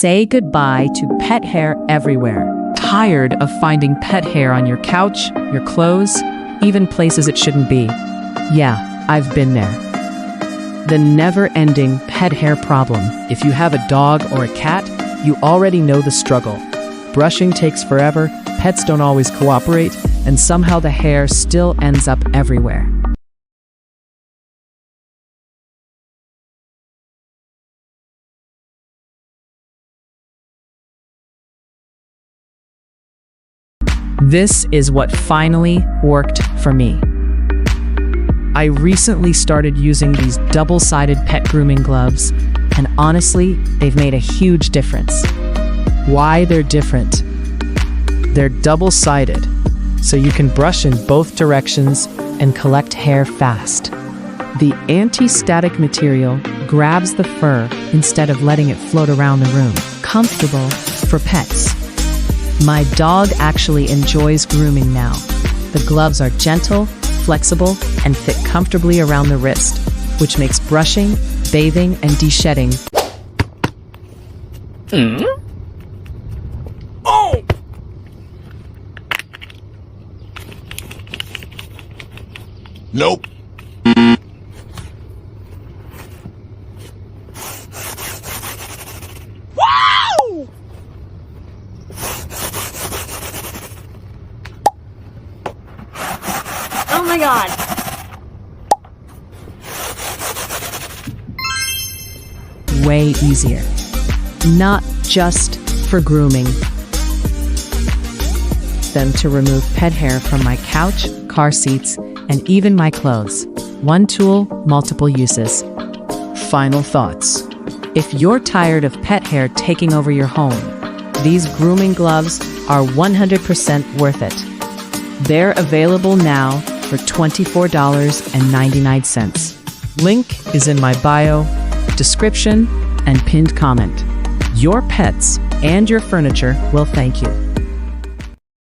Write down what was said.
Say goodbye to pet hair everywhere. Tired of finding pet hair on your couch, your clothes, even places it shouldn't be? Yeah, I've been there. The never-ending pet hair problem. If you have a dog or a cat, you already know the struggle. Brushing takes forever, pets don't always cooperate, and somehow the hair still ends up everywhere. This is what finally worked for me. I recently started using these double-sided pet grooming gloves, and honestly, they've made a huge difference. Why they're different? They're double-sided, so you can brush in both directions and collect hair fast. The anti-static material grabs the fur instead of letting it float around the room. Comfortable for pets. My dog actually enjoys grooming now. The gloves are gentle, flexible, and fit comfortably around the wrist, which makes brushing, bathing, and de-shedding. Oh! Nope. Wow! Oh my god. Way easier. Not just for grooming. Them to remove pet hair from my couch, car seats, and even my clothes. One tool, multiple uses. Final thoughts. If you're tired of pet hair taking over your home, these grooming gloves are 100% worth it. They're available now for $24.99. Link is in my bio, description, and pinned comment. Your pets and your furniture will thank you.